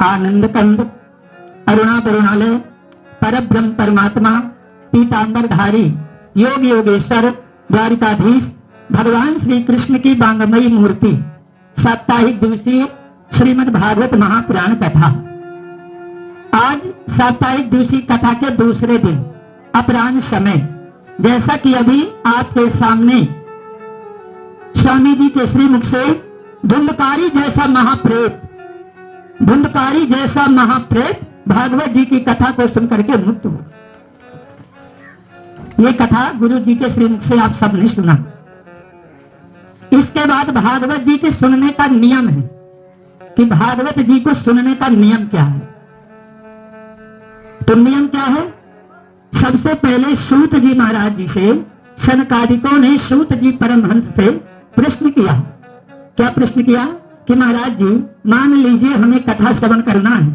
आनंद कंद, अरुणा करुणालय, परब्रह्म परमात्मा, पीतांबरधारी, योग योगेश्वर, द्वारिकाधीश भगवान श्री कृष्ण की बांगमयी मूर्ति। साप्ताहिक दिवसीय श्रीमद् भागवत महापुराण कथा। आज साप्ताहिक दिवसीय कथा के दूसरे दिन अपराह्न समय, जैसा कि अभी आपके सामने स्वामी जी के श्रीमुख से धुंधकारी जैसा महाप्रेत भागवत जी की कथा को सुनकर के मुक्त हो। ये कथा गुरु जी के श्रीमुख से आप सबने सुना। इसके बाद भागवत जी के सुनने का नियम है कि भागवत जी को सुनने का नियम क्या है। तो नियम क्या है? सबसे पहले सूत जी महाराज जी से शनकादिकों ने सूत जी परमहंस से प्रश्न किया। क्या प्रश्न किया? कि महाराज जी, मान लीजिए हमें कथा श्रवण करना है,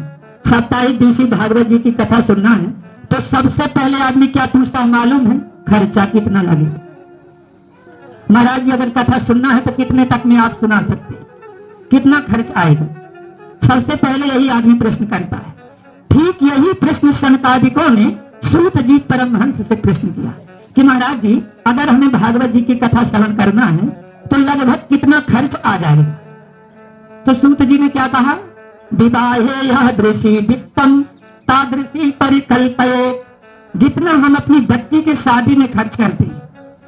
साप्ताहिक दिवसीय भागवत जी की कथा सुनना है, तो सबसे पहले आदमी क्या पूछता है मालूम है? खर्चा कितना लगेगा? महाराज जी, अगर कथा सुनना है तो कितने तक में आप सुना सकते हैं, कितना खर्च आएगा? सबसे पहले यही आदमी प्रश्न करता है। ठीक यही प्रश्न शनकादिकों ने सूत जी परमहंस से प्रश्न किया कि महाराज जी, अगर हमें भागवत जी की कथा श्रवण करना है तो लगभग कितना खर्च आ जाएगा? तो सूत जी ने क्या कहा? विवाहे यह दृषि वित्तम तादृशी परिकल्पये। जितना हम अपनी बच्ची की शादी में खर्च करते हैं,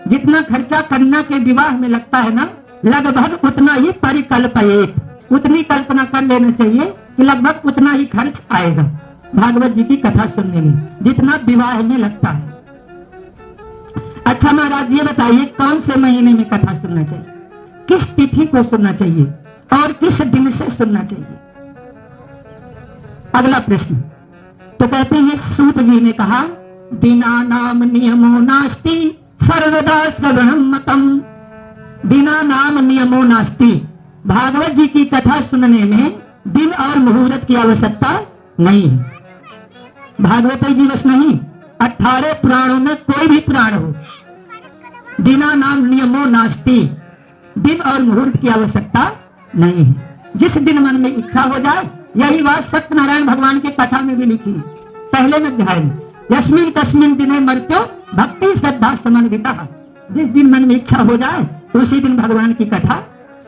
जितना खर्चा कन्या के विवाह में लगता है ना, लगभग उतना ही परिकल्पये, उतनी कल्पना कर लेना चाहिए कि लगभग उतना ही खर्च आएगा भागवत जी की कथा सुनने में, जितना विवाह में लगता है। अच्छा महाराज, ये बताइए कौन से महीने में कथा सुनना चाहिए, किस तिथि को सुनना चाहिए और किस दिन से सुनना चाहिए? अगला प्रश्न। तो कहते हैं सूत जी ने कहा, दिना नाम नियमो नास्ति सर्वदा श्रवणम मतम। दिना नाम नियमो नास्ति, भागवत जी की कथा सुनने में दिन और मुहूर्त की आवश्यकता नहीं है। भागवत जी बस नहीं, 18 पुराणों में कोई भी पुराण हो, दिना नाम नियमो नास्ति, दिन और मुहूर्त की आवश्यकता नहीं है। जिस दिन मन में इच्छा हो जाए, यही बात सत्यनारायण भगवान के कथा में भी लिखी है, पहले अध्याय में, यस्मिन तस्मिन दिने मर्त्यो भक्ति श्रद्धा समन्विता। जिस दिन मन में इच्छा हो जाए उसी दिन भगवान की कथा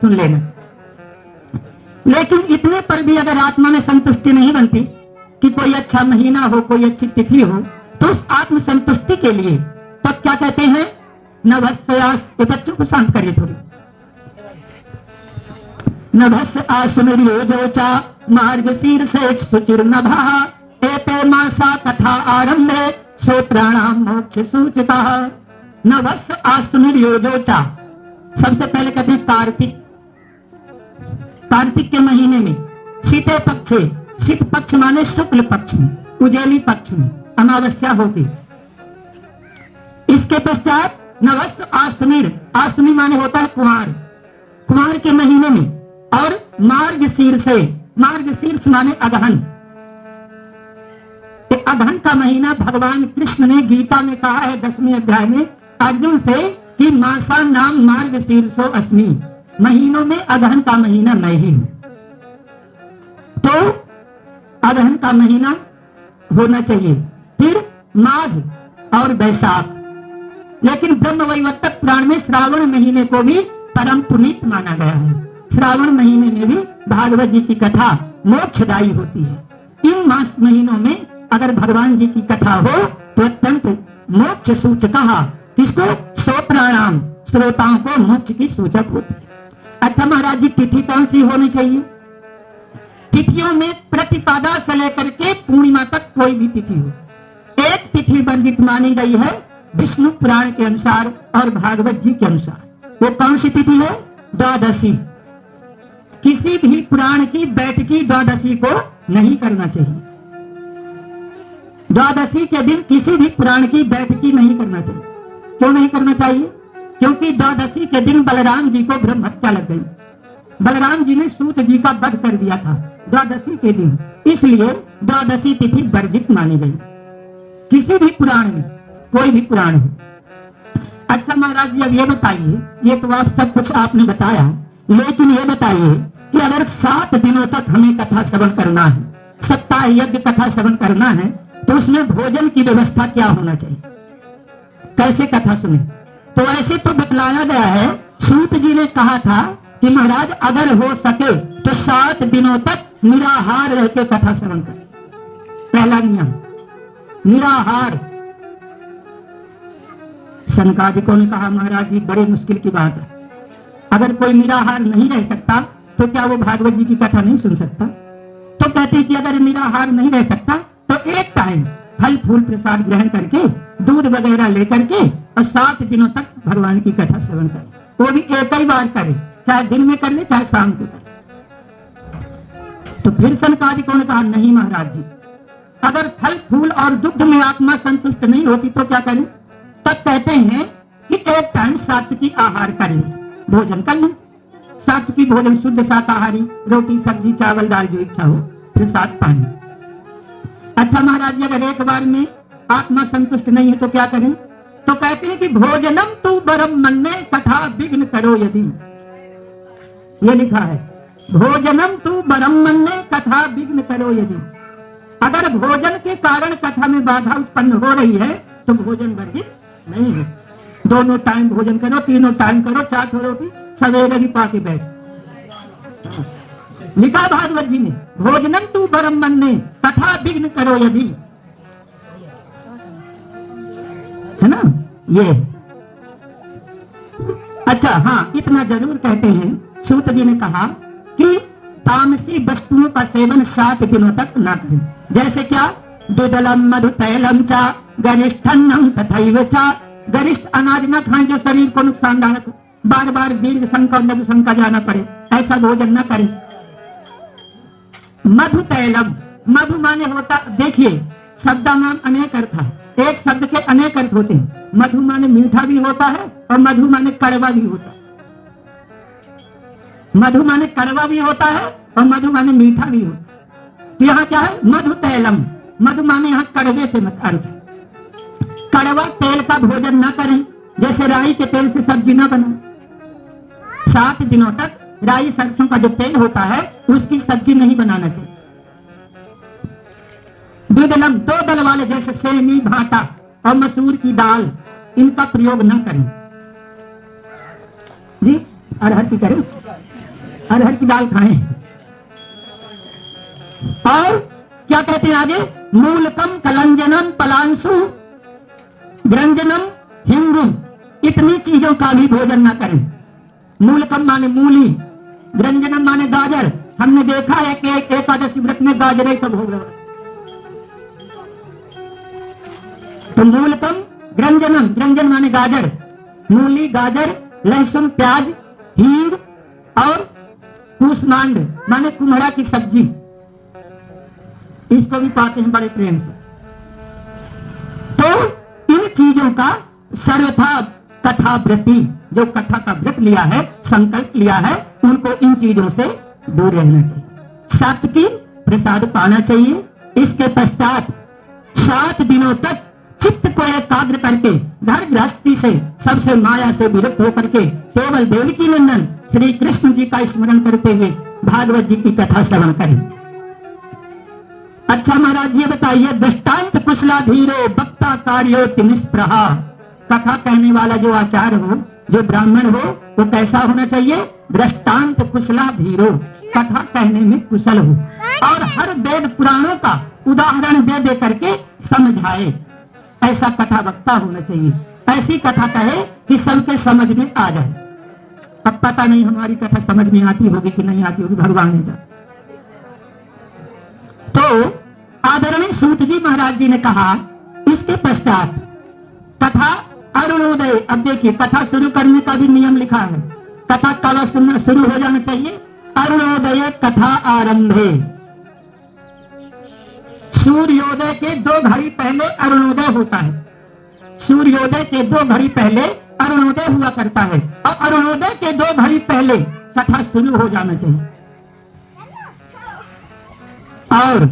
सुन लेना। लेकिन इतने पर भी अगर आत्मा में संतुष्टि नहीं बनती कि कोई अच्छा महीना हो, कोई अच्छी तिथि हो, तो उस आत्म संतुष्टि के लिए तब क्या कहते हैं? नभस्यास। बच्चों को शांत करिए थोड़ी। नभस्य आसुनिर्योजोचा मार्गशीर्षे शुचिर्नभः एते मासा कथा आरंभे श्रोत्राणाम मोक्ष सूचितः। नभस्य आसुनिर्योजोचा, सबसे पहले कहते हैं कार्तिक। कार्तिक के महीने में शीते पक्ष, शीत पक्ष माने शुक्ल पक्ष में, उजेली पक्ष में अमावस्या होगी। इसके पश्चात नवस्य आश्विन, आश्विन माने होता है कुमार, कुमार के महीने में, और मार्गशीर्ष, मार्गशीर्ष माने अगहन। अगहन का महीना भगवान कृष्ण ने गीता में कहा है 10वें अध्याय में अर्जुन से कि मासा नाम मार्गशीर्षो अस्मि, महीनों में अगहन का महीना मैं ही हूं। तो अगहन का महीना होना चाहिए, फिर माघ और बैसाख। लेकिन ब्रह्मवैवर्तक पुराण में श्रावण महीने को भी परम पुनीत माना गया है। श्रावण महीने में भी भागवत जी की कथा मोक्षदायी होती है। इन मास महीनों में अगर भगवान जी की कथा हो तो अत्यंत मोक्ष सूचक, किसको? श्रोत्राणाम, श्रोताओं को मोक्ष की सूचक होती है। अच्छा महाराज जी, तिथि कौन सी होनी चाहिए? तिथियों में प्रतिपदा से लेकर के पूर्णिमा तक कोई भी तिथि हो। एक तिथि वर्जित मानी गई है विष्णु पुराण के अनुसार और भागवत जी के अनुसार। वो कौन सी तिथि है? द्वादशी। किसी भी पुराण की बैठकी द्वादशी को नहीं करना चाहिए। द्वादशी के दिन किसी भी पुराण की बैठकी नहीं करना चाहिए। क्यों नहीं करना चाहिए? क्योंकि द्वादशी के दिन बलराम जी को ब्रह्म हत्या लग गई। बलराम जी ने सूत जी का वध कर दिया था द्वादशी के दिन, इसलिए द्वादशी तिथि वर्जित मानी गई किसी भी पुराण में, कोई भी पुराण हो। अच्छा महाराज जी, अब ये बताइए, ये तो आप सब कुछ आपने बताया, लेकिन ये बताइए कि अगर 7 दिनों तक हमें कथा श्रवण करना है विवाह यज्ञ कथा श्रवण करना है तो उसमें भोजन की व्यवस्था क्या होना चाहिए, कैसे कथा सुने। तो ऐसे तो बतलाया गया है, सूत जी ने कहा था कि महाराज अगर हो सके तो 7 दिनों तक निराहार रह के कथा श्रवण करें। पहला नियम निराहार। सनकादिकों ने कहा महाराज जी बड़े मुश्किल की बात है, अगर कोई निराहार नहीं रह सकता तो क्या वो भागवत जी की कथा नहीं सुन सकता। तो कहते हैं कि अगर निराहार नहीं रह सकता तो एक टाइम फल फूल प्रसाद ग्रहण करके दूध वगैरह लेकर के और 7 दिनों तक भगवान की कथा श्रवण करे, वो भी एक ही बार करे, चाहे दिन में कर ले चाहे शाम को करे। तो फिर सनकादिकों ने कहा नहीं महाराज जी, अगर फल फूल और दुग्ध में आत्मा संतुष्ट नहीं होती तो क्या करें। तब कहते हैं कि एक टाइम सात्विकी आहार कर ले, भोजन कर ले। सात्विकी भोजन शुद्ध शाकाहारी, रोटी सब्जी चावल दाल जो इच्छा हो, फिर साथ पानी। अच्छा महाराज जी अगर एक बार में आत्मा संतुष्ट नहीं है तो क्या करें। तो कहते हैं कि भोजनम तू बरम मन्ने कथा विघ्न करो यदि, ये लिखा है भोजनम तू बरम मन्ने कथा विघ्न करो यदि। अगर भोजन के कारण कथा में बाधा उत्पन्न हो रही है तो भोजन वर्जित नहीं है। दोनों टाइम भोजन करो, तीनों टाइम करो, 4 ठो रोटी सवेरे भी पाके बैठ। लिखा भागवत जी ने भोजनम तू बरम मन्ने कथा विघ्न करो यदि, है ना ये। अच्छा हाँ, इतना जरूर कहते हैं, सूत जी ने कहा कि तामसी वस्तुओं का सेवन 7 दिनों तक न करें। जैसे क्या, दुदलम मधु तैलम चा गरिष्ठन्नम तथैव चा, गरिष्ठ अनाज न खाएं जो शरीर को नुकसानदायक हो, बार बार दीर्घ संक और लघु संक जाना पड़े, ऐसा भोजन न करें। मधु तैलम, मधु माने होता, देखिए शब्दानाम अनेक अर्थ है, एक शब्द के अनेक अर्थ होते हैं। मधु माने मीठा भी होता है और मधु माने कड़वा भी होता है। मधु माने कड़वा भी होता है और मधु माने मीठा भी होता है। तो यहाँ क्या है, मधु तैलम, मधु माने यहाँ कड़वे से मत अर्थ है। कड़वा तेल का भोजन न करें, जैसे राई के तेल से सब्जी न बनाए। 7 दिनों तक राई सरसों का जो तेल होता है उसकी सब्जी नहीं बनाना चाहिए। द्विदलम, 2 दल वाले जैसे सेमी भाटा और मसूर की दाल, इनका प्रयोग न करें जी। अरहर की करें, अरहर की दाल खाएं। और क्या कहते हैं आगे, मूलकम कलंजनम पलांसु ग्रंजनम हिंगुम, इतनी चीजों का भी भोजन न करें। मूलकम माने मूली, ग्रंजनम माने गाजर। हमने देखा है कि एकादशी व्रत में गाजर का भोग लगा। तो मूलकम ग्रंजनम, ग्रंजन माने गाजर, मूली गाजर, लहसुन प्याज हींग और कूसमांड माने कुम्हड़ा की सब्जी, इसको भी पाते हैं बड़े प्रेम से। तो इन चीजों का सर्वथा कथा व्रती, जो कथा का व्रत लिया है, संकल्प लिया है, उनको इन चीजों से दूर रहना चाहिए। सात्विकी प्रसाद पाना चाहिए। इसके पश्चात 7 दिनों तक चित्त को एकाग्र करके घर गृहस्थी से, सबसे माया से विरक्त होकर के केवल देवकी नंदन श्री कृष्ण जी का स्मरण करते हुए भागवत जी की कथा श्रवण करें। अच्छा महाराज ये बताइए, दृष्टांत कुशलाधीरो वक्ता कार्यो निष्प्रहा, कथा कहने वाला जो आचार्य हो, जो ब्राह्मण हो, वो कैसा होना चाहिए। दृष्टांत कुशलाधीरो, कथा कहने में कुशल हो और हर वेद पुराणों का उदाहरण दे दे करके समझाए, ऐसा कथा वक्ता होना चाहिए। ऐसी कथा कहे कि सबके समझ में आ जाए। अब पता नहीं हमारी कथा समझ में आती होगी कि नहीं आती होगी, भगवान ने जाने। तो आदरणीय सूत जी महाराज जी ने कहा, इसके पश्चात कथा अरुणोदय। अब देखिए कथा शुरू करने का भी नियम लिखा है, कथा कब सुनना शुरू हो जाना चाहिए। अरुणोदय कथा आरंभे, सूर्योदय के 2 घड़ी पहले अरुणोदय होता है। सूर्योदय के 2 घड़ी पहले अरुणोदय हुआ करता है और अरुणोदय के 2 घड़ी पहले कथा शुरू हो जाना चाहिए। और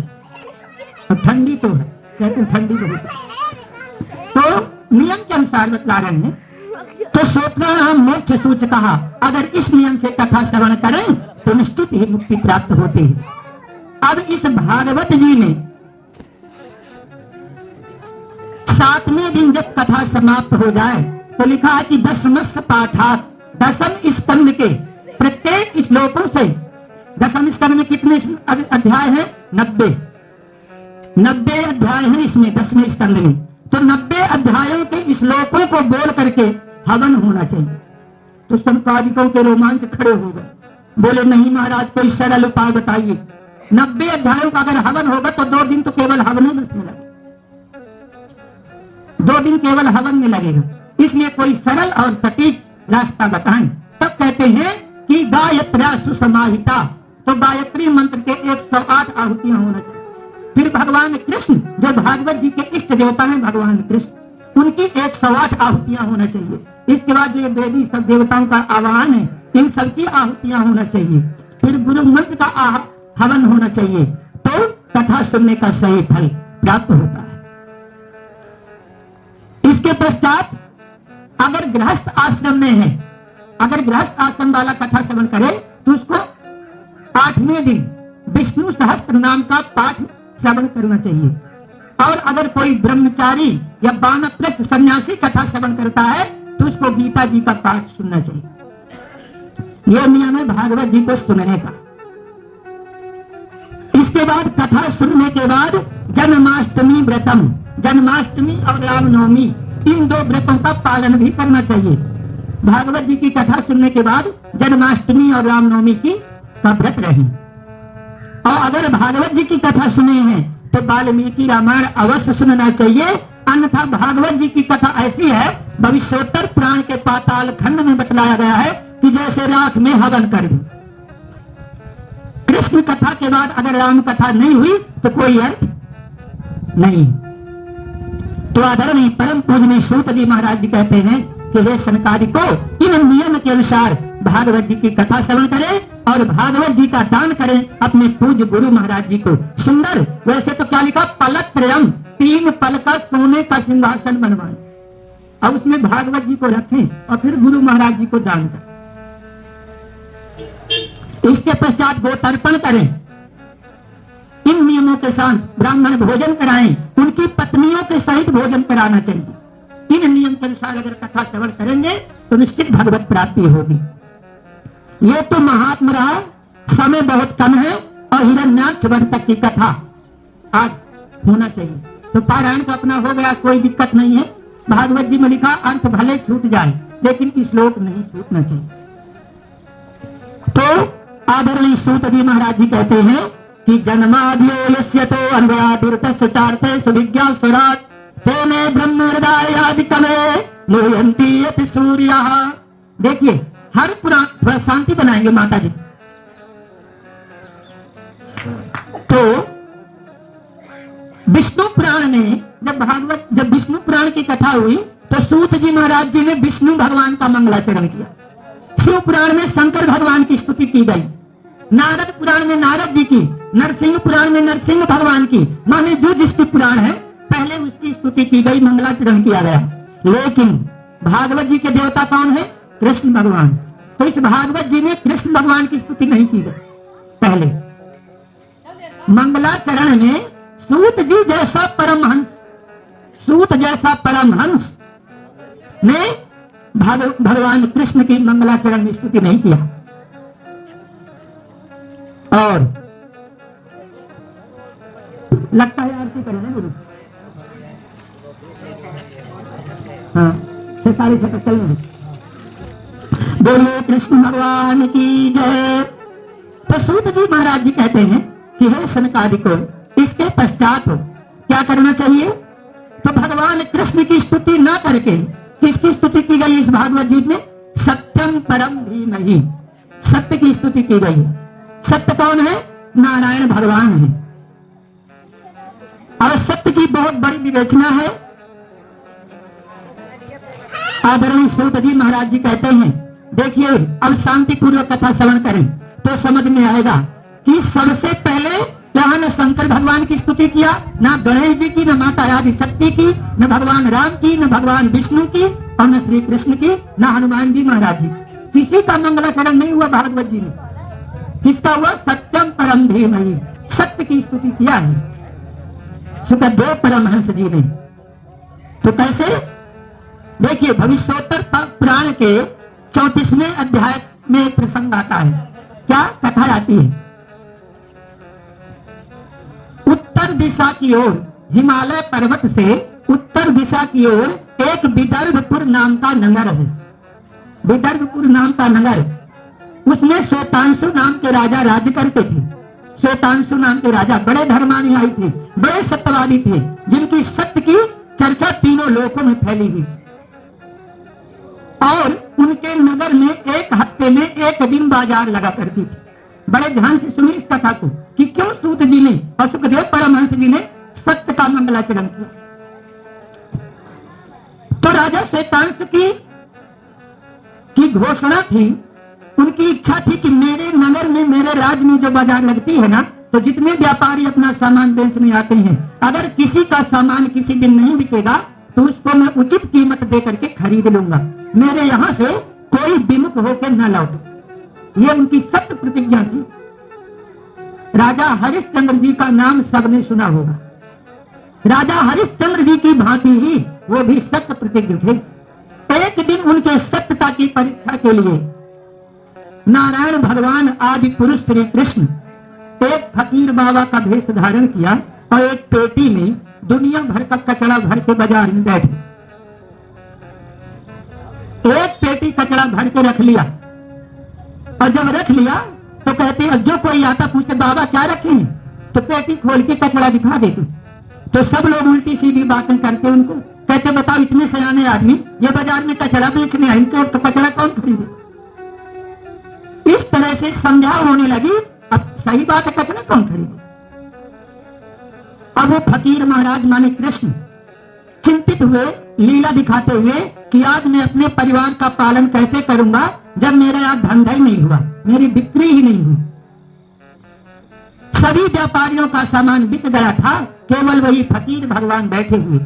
ठंडी तो है, कहते हैं ठंडी बहुत है, तो नियम के अनुसार बतला रहे हैं। तो श्रोत्र मोक्ष सूच कहा, अगर इस नियम से कथा श्रवण करें तो निश्चित ही मुक्ति प्राप्त होती है। अब इस भागवत जी में 7वें दिन जब कथा समाप्त हो जाए तो लिखा है कि दशमस्स पाठात्, 10वें स्कंद के प्रत्येक श्लोकों से, 10वें स्कंद में कितने अध्याय हैं? 90 अध्याय हैं इसमें 10वें स्कंद में। तो 90 अध्यायों के श्लोकों को बोल करके हवन होना चाहिए। तो संपादिकों के रोमांच खड़े हो गए, बोले नहीं महाराज कोई सरल उपाय बताइए। 90 अध्यायों का अगर हवन होगा तो 2 दिन तो केवल हवन में लगेगा, 2 दिन केवल हवन में लगेगा। इसलिए कोई सरल और सटीक रास्ता बताएं। तब कहते हैं कि गायत्र्या सुसमाहिता, तो गायत्री मंत्र के 108 आहुतियां होना चाहिए। फिर भगवान कृष्ण जो भागवत जी के इष्ट देवता हैं, भगवान कृष्ण, उनकी 108 आहुतियां होना चाहिए। इसके बाद जो वेदी सब देवताओं का आवाहन है, इन सबकी आहुतियां होना चाहिए। फिर गुरु मंत्र का हवन होना चाहिए, तो कथा सुनने का सही फल प्राप्त होता है। इसके पश्चात अगर गृहस्थ आश्रम में है, अगर गृहस्थ आश्रम वाला कथा श्रवण करे तो उसको 8वें दिन विष्णु सहस्त्र नाम का पाठ श्रवण करना चाहिए। और अगर कोई ब्रह्मचारी या वानप्रस्थ सन्यासी कथा श्रवण करता है तो उसको गीता जी का पाठ सुनना चाहिए। यह नियम है भागवत जी को सुनने का। इसके बाद कथा सुनने के बाद जन्माष्टमी व्रतम, जन्माष्टमी और रामनवमी, इन 2 व्रतों का पालन भी करना चाहिए। भागवत जी की कथा सुनने के बाद जन्माष्टमी और रामनवमी का व्रत रहे। और अगर भागवत जी की कथा सुने हैं तो वाल्मीकि रामायण अवश्य सुनना चाहिए। अन्यथा भागवत जी की कथा ऐसी है, भविष्योत्तर पुराण के पाताल खंड में बतलाया गया है कि जैसे राख में हवन कर दे। कृष्ण कथा के बाद अगर राम कथा नहीं हुई तो कोई अर्थ नहीं। तो आदरणीय परम पूजनीय सूत जी महाराज जी कहते हैं कि हे सनकादिको, इन नियम के अनुसार भागवत जी की कथा श्रवण करें और भागवत जी का दान करें अपने पूज्य गुरु महाराज जी को। सुंदर, वैसे तो क्या लिखा, पलत्रयम, 3 पल का सोने का सिंहासन बनवाएं और उसमें भागवत जी को रखें और फिर गुरु महाराज जी को दान करें। इसके पश्चात गोतर्पण करें। इन नियमों के साथ ब्राह्मण भोजन कराएं, उनकी पत्नियों के सहित भोजन कराना चाहिए। इन नियम के अनुसार अगर कथा श्रवण करेंगे तो निश्चित भगवत प्राप्ति होगी। ये तो महात्मा रहा, समय बहुत कम है और हिरण्याक्ष वध तक की कथा आज होना चाहिए। तो पारायण का अपना हो गया, कोई दिक्कत नहीं है। भागवत जी में लिखा अर्थ भले छूट जाए लेकिन श्लोक नहीं छूटना चाहिए। तो आदरणीय सूत जी महाराज जी कहते हैं कि जन्माद्यो यस्य तो अन्वयादिर्तस्य चार्थे सुविज्ञा स्वराट तेने ब्रह्म हृदयादिकमे लोयन्ति यति सूर्यः। देखिए हर पुराण, थोड़ा शांति बनाएंगे माता जी। तो विष्णु पुराण में जब विष्णु पुराण की कथा हुई तो सूत जी महाराज जी ने विष्णु भगवान का मंगलाचरण किया। शिव पुराण में शंकर भगवान की स्तुति की गई, नारद पुराण में नारद जी की, नरसिंह पुराण में नरसिंह भगवान की, माने जो जिसकी पुराण है पहले उसकी स्तुति की गई, मंगलाचरण किया गया। लेकिन भागवत जी के देवता कौन है? कृष्ण भगवान। तो इस भागवत जी में कृष्ण भगवान की स्तुति नहीं की गई। पहले मंगलाचरण में सूत जैसा परमहंस ने भगवान कृष्ण की मंगलाचरण में स्तुति नहीं किया। और लगता है आरती करें ना गुरु। हाँ, 6:30 चल रहे। बोलिए कृष्ण भगवान की जय। तो सूत जी महाराज जी कहते हैं कि हे सनकादिको, इसके पश्चात क्या करना चाहिए? तो भगवान कृष्ण की स्तुति ना करके किसकी स्तुति की गई इस भागवत जी में? सत्यम परम धीमहि, सत्य की स्तुति की गई। सत्य कौन है? नारायण भगवान है। और सत्य की बहुत बड़ी विवेचना है। आदरणीय सूत जी महाराज जी कहते हैं, देखिए अब शांति पूर्वक कथा श्रवण करें तो समझ में आएगा कि सबसे पहले यहाँ न शंकर भगवान की स्तुति किया, ना गणेश जी की, न माता आदि शक्ति की, न भगवान राम की, न भगवान विष्णु की और न श्री कृष्ण की, न हनुमान जी महाराज जी। किसी का मंगलाचरण नहीं हुआ भागवत जी में। किसका हुआ? सत्यम परम धीमहि, सत्य की स्तुति किया है सुखदेव परमहंस जी ने। तो कैसे? देखिए, भविष्योत्तर पुराण के 34वें अध्याय में एक प्रसंग आता है। क्या कथा आती है? उत्तर दिशा की ओर, हिमालय पर्वत से उत्तर दिशा की ओर एक विदर्भपुर नाम का नगर है। विदर्भपुर नाम का नगर, उसमें श्वेतांशु नाम के राजा राज्य करते थे। श्वेतांशु नाम के राजा बड़े धर्मानुयायी थे, बड़े सत्यवादी थे, जिनकी सत्य की चर्चा तीनों लोकों में फैली हुई। और उनके नगर में एक हफ्ते में एक दिन बाजार लगा करती थी। बड़े ध्यान से सुनिए इस कथा को कि क्यों सूत जी ने और सुखदेव परमहंस जी ने सत्य का मंगलाचरण किया। तो राजा श्वेतांश की घोषणा थी, उनकी इच्छा थी कि मेरे नगर में, मेरे राज्य में जो बाजार लगती है ना, तो जितने व्यापारी अपना सामान बेचने आते हैं, अगर किसी का सामान किसी दिन नहीं बिकेगा तो उसको मैं उचित कीमत दे करके खरीद लूंगा। मेरे यहां से कोई विमुख होकर न लौटे। ये उनकी सत्य प्रतिज्ञा थी। राजा हरिश्चंद्र जी का नाम सबने सुना होगा। राजा हरिश्चंद्र जी की भांति ही वो भी सत्य प्रतिज्ञ थे। एक दिन उनके सत्यता की परीक्षा के लिए नारायण भगवान आदि पुरुष श्री कृष्ण एक फकीर बाबा का भेष धारण किया और एक पेटी में दुनिया भर का कचरा भर के बाजार में बैठे। एक पेटी कचरा भर के रख लिया, और जब रख लिया तो कहते, अब जो कोई आता पूछते बाबा क्या रखे हैं, तो पेटी खोल के कचरा दिखा देते। तो सब लोग उल्टी सीधी बातें करते, उनको कहते बताओ इतने सयाने आदमी ये बाजार में कचरा बेचने आए, इनके तो कचरा कौन खरीदे। इस तरह से संध्या होने लगी, अब सही बात है कचरा कौन खरीदे। अब वो फकीर महाराज माने कृष्ण चिंतित हुए, लीला दिखाते हुए कि आज मैं अपने परिवार का पालन कैसे करूंगा जब मेरा यहाँ धंधा ही नहीं हुआ, मेरी बिक्री ही नहीं हुई। सभी व्यापारियों का सामान बिक गया था, केवल वही फकीर भगवान बैठे हुए थे।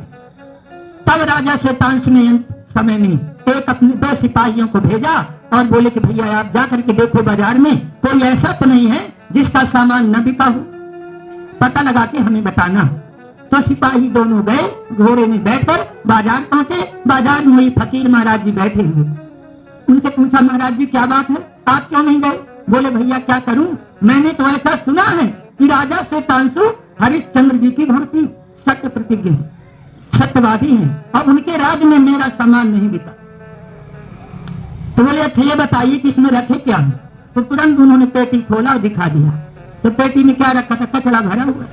तब राजा श्वेतांश ने समय में एक अपने 2 सिपाहियों को भेजा और बोले कि भैया आप जाकर के देखो बाजार में कोई ऐसा तो नहीं है जिसका सामान न बिका हो, पता लगा के हमें बताना। तो सिपाही दोनों गए, घोड़े में बैठकर बाजार पहुंचे। बाजार में वही फकीर महाराज जी बैठे हुए। उनसे पूछा, महाराज जी क्या बात है, आप क्यों नहीं गए? बोले भैया क्या करूं, मैंने तो ऐसा सुना है कि राजा श्वेतांशु हरिश्चंद्र जी की भांति सत्य प्रतिज्ञ है, सत्यवादी हैं, और उनके राज्य में मेरा सामान नहीं बिका। तो बोले अच्छा ये बताइए कि इसमें रखे क्या है। तो तुरंत उन्होंने पेटी खोला और दिखा दिया। तो पेटी में क्या रखा था? कचरा भरा हुआ।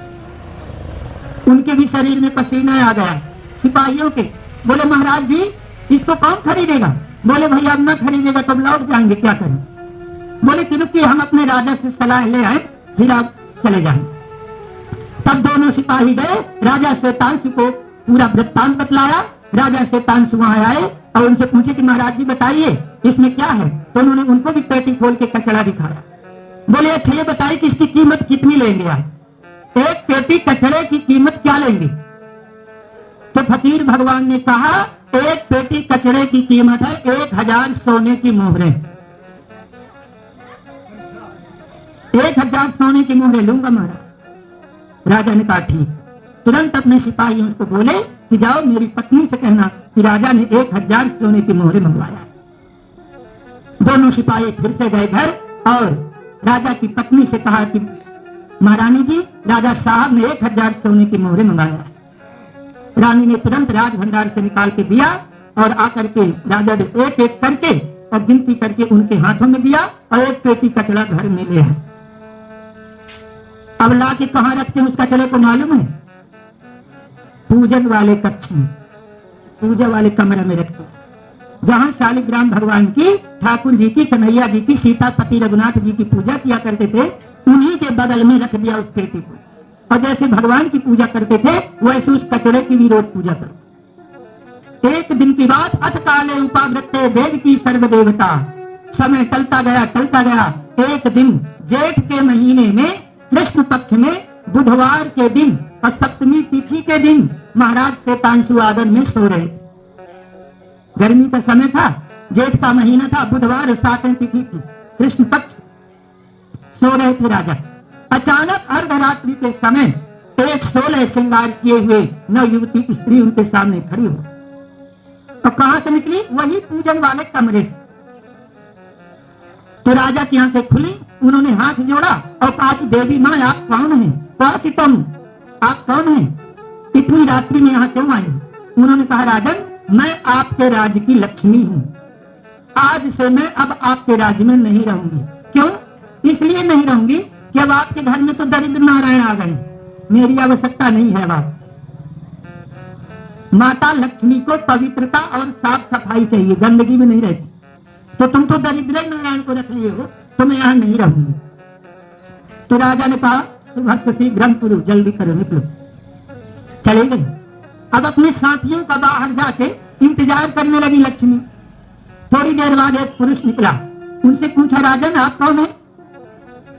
उनके भी शरीर में पसीना आ गया, सिपाहियों के। बोले महाराज जी इसको कौन खरीदेगा? बोले भैया अब न खरीदेगा तो लौट जाएंगे, क्या करें? बोले कि रुकिए हम अपने राजा से सलाह ले आए, फिर आप चले जाएंगे। तब दोनों सिपाही गए, राजा श्वेतांश को पूरा वृत्तांत बतलाया। राजा श्वेतांश वहां आए और उनसे पूछे कि महाराज जी बताइए इसमें क्या है। तो उन्होंने उनको भी पेटी खोल के कचरा दिखाया। बोले अच्छा ये बताइए कि इसकी कीमत कितनी लेंगे आप? एक पेटी कचड़े की कीमत क्या लेंगे? तो फकीर भगवान ने कहा एक पेटी कचड़े की कीमत है 1000 सोने की मोहरें। 1000 सोने की मोहरें लूंगा महाराज। राजा ने कहा ठीक। तुरंत अपने सिपाहियों को बोले कि जाओ मेरी पत्नी से कहना कि राजा ने 1000 सोने की मोहरें मंगवाया। दोनों सिपाही फिर से गए घर और राजा की पत्नी से कहा कि महारानी जी राजा साहब ने 1000 सोने की मोहरें मंगाया। रानी ने तुरंत राज भंडार से निकाल के दिया और आकर के राजा ने एक एक करके और गिनती करके उनके हाथों में दिया और एक पेटी कचड़ा घर में ले आए। अब ला के कहां रखते हैं उस कचड़े को मालूम है? पूजन वाले कक्ष में, पूजा वाले कमरे में रखते हैं, जहां शालिग्राम भगवान की, ठाकुर जी की, कन्हैया जी की, सीतापति रघुनाथ जी की पूजा किया करते थे, उन्हीं के बगल में रख दिया उस पेटी को। और जैसे भगवान की पूजा करते थे वैसे उस कचड़े की भी रोज पूजा करो। एक दिन की बात, अथ काले उपावृत्ते देव की सर्वदेवता। समय टलता गया। एक दिन जेठ के महीने में कृष्ण पक्ष में बुधवार के दिन और सप्तमी तिथि के दिन महाराज श्वेतांशु आदन में सो रहे। गर्मी का समय था, जेठ का महीना था, बुधवार और 7वीं तिथि थी, कृष्ण पक्ष। सो रहे थे राजा। अचानक अर्धरात्रि के समय एक 16 श्रृंगार किए हुए नव युवती स्त्री उनके सामने खड़ी हो। और कहां से निकली? वही पूजन वाले कमरे से। तो राजा की आंखें खुली, उन्होंने हाथ जोड़ा और कहा कि देवी मां आप कौन हैं? कौन तुम, आप कौन हैं? इतनी रात्रि में यहाँ क्यों आई? उन्होंने कहा राजन मैं आपके राज्य की लक्ष्मी हूँ, आज से मैं अब आपके राज्य में नहीं रहूंगी। क्यों? इसलिए नहीं रहूंगी कि अब आपके घर में तो दरिद्र नारायण आ गए, मेरी आवश्यकता नहीं है। बात माता लक्ष्मी को पवित्रता और साफ सफाई चाहिए, गंदगी में नहीं रहती। तो तुम तो दरिद्र नारायण को रख लिए हो, तो मैं यहाँ नहीं रहूंगी। तो राजा ने कहा सुभस्य शीघ्रम कुरु, जल्दी करो निकलो। चले गए। अब अपने साथियों का बाहर जाके इंतजार करने लगी लक्ष्मी। थोड़ी देर बाद एक पुरुष निकला, उनसे पूछा राजन आप कौन है?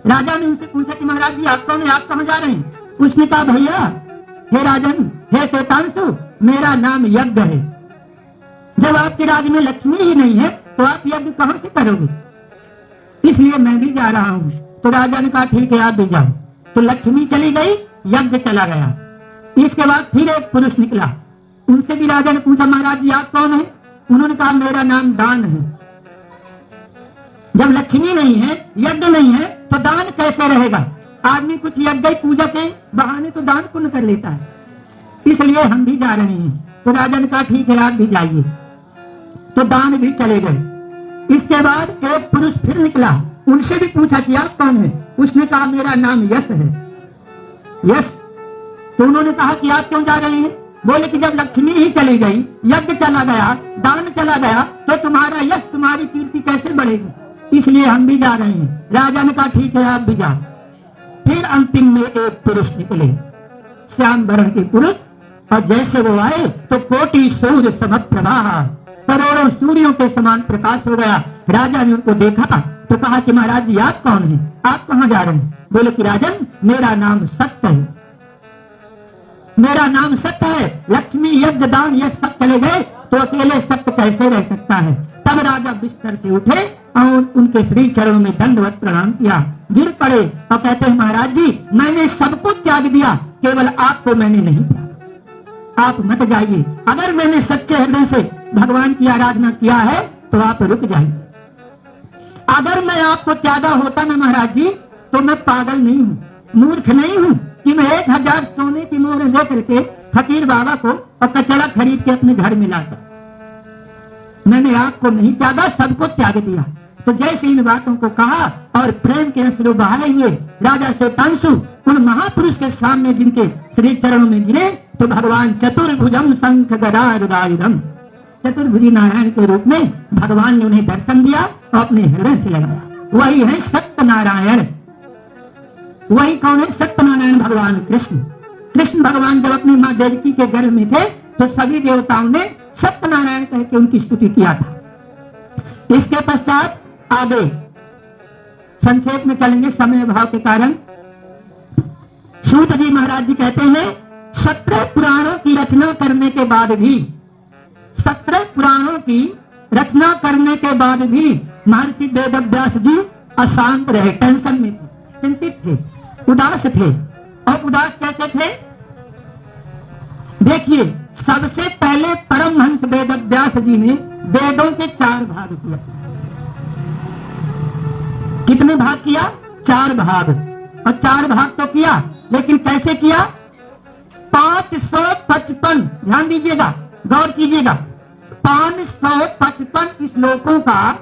राजा ने उनसे पूछा कि महाराज जी आप कौन है, आप कहां जा रहे हैं? उसने कहा भैया हे राजन, हे श्वेतांशु, मेरा नाम यज्ञ है। जब आपके राज्य में लक्ष्मी ही नहीं है तो आप यज्ञ कहां से करोगे? इसलिए मैं भी जा रहा हूं। तो राजा ने कहा ठीक है आप भी जाओ। तो लक्ष्मी चली गई, यज्ञ चला गया। इसके बाद फिर एक पुरुष निकला, उनसे भी राजा ने पूछा महाराज जी आप कौन है? उन्होंने कहा मेरा नाम दान है। जब लक्ष्मी नहीं है, यज्ञ नहीं है, तो दान कैसे रहेगा? आदमी कुछ यज्ञ पूजा के बहाने तो दान पुण्य कर लेता है, इसलिए हम भी जा रहे हैं। तो राजा ने कहा ठीक है आप भी जाइए। तो दान भी चले गए। इसके बाद एक पुरुष फिर निकला, उनसे भी पूछा कि आप कौन है? उसने कहा मेरा नाम यश है। यश। तो उन्होंने कहा कि आप क्यों जा रहे हैं? बोले कि जब लक्ष्मी ही चली गई, यज्ञ चला गया, दान चला गया, तो तुम्हारा यश, तुम्हारी कीर्ति कैसे बढ़ेगी? इसलिए हम भी जा रहे हैं। राजा ने कहा ठीक है आप भी जाओ। फिर अंतिम में एक पुरुष निकले, श्याम वर्ण के पुरुष, और जैसे वो आए तो कोटि सूर्य समप्रभा, करोड़ों सूर्यों के समान प्रकाश हो गया। राजा ने उनको देखा तो कहा कि महाराज जी आप कौन हैं, आप कहां जा रहे हैं? बोले कि राजन मेरा नाम सत्य है, मेरा नाम सत्य है। लक्ष्मी यज्ञ दान ये सब चले गए तो अकेले सत्य कैसे रह सकता है? तब राजा बिस्तर से उठे और उनके श्री चरणों में दंडवत प्रणाम किया, गिर पड़े और कहते हैं महाराज जी मैंने सबको त्याग दिया, केवल आपको मैंने नहीं त्यागा, आप मत जाइए। अगर मैंने सच्चे हृदय से भगवान की आराधना किया है तो आप रुक जाइए। अगर मैं आपको त्यागा होता ना महाराज जी, तो मैं पागल नहीं हूँ, मूर्ख नहीं हूँ कि मैं 1000 सोने की मोहरें दे करके फकीर बाबा को और कचड़ा खरीद के अपने घर में लाता। मैंने आपको नहीं त्यागा, सबको त्याग दिया। तो जैसे इन बातों को कहा और प्रेम के अश्रु बहाए हुए राजा श्वेतांशु उन महापुरुष के सामने जिनके श्री चरणों में गिरे, तो भगवान चतुर्भुजम शंख गदा रुदायुधम, चतुर्भुजी नारायण के रूप में भगवान ने उन्हें दर्शन दिया और अपने हृदय से लगाया। वही है सत्य नारायण। वही कौन है? सत्यनारायण भगवान कृष्ण। कृष्ण भगवान जब अपनी माँ देवकी के गर्भ में थे तो सभी देवताओं ने सत्यनारायण कह के उनकी स्तुति किया था। इसके पश्चात आगे संक्षेप में चलेंगे समय अभाव के कारण। सूत जी महाराज जी कहते हैं 17 पुराणों की रचना करने के बाद भी, 17 पुराणों की रचना करने के बाद भी महर्षि वेदव्यास जी अशांत रहे, टेंशन में थे, चिंतित थे, उदास थे। और उदास कैसे थे? देखिए सबसे पहले परमहंस वेदव्यास जी ने वेदों के 4 भाग किया। कितने भाग किया? 4 भाग। और 4 भाग तो किया, लेकिन कैसे किया? 555, ध्यान दीजिएगा, गौर कीजिएगा, 555 श्लोकों का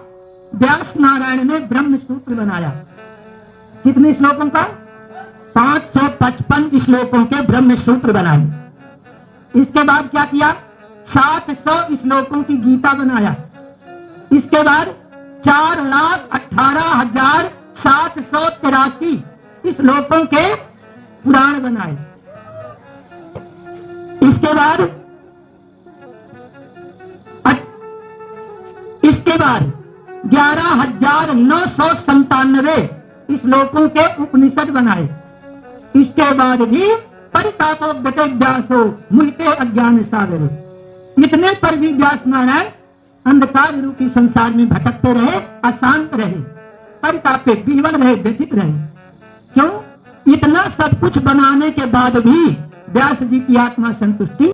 व्यास नारायण ने ब्रह्म सूत्र बनाया। कितने श्लोकों का? 555 श्लोकों के ब्रह्म सूत्र बनाए। इसके बाद क्या किया? 700 श्लोकों की गीता बनाया। इसके बाद 4,18,783 श्लोकों के पुराण बनाए। इसके बाद 11,997 श्लोकों के उपनिषद बनाए। इसके बाद भी परितापोद्यते व्यासो मुहिते अज्ञान सागरे, इतने पर भी व्यास नारायण अंधकार रूपी संसार में भटकते रहे, अशांत रहे, परितापे विह्वल रहे, व्यथित रहे। क्यों? इतना सब कुछ बनाने के बाद भी व्यास जी की आत्मा संतुष्टि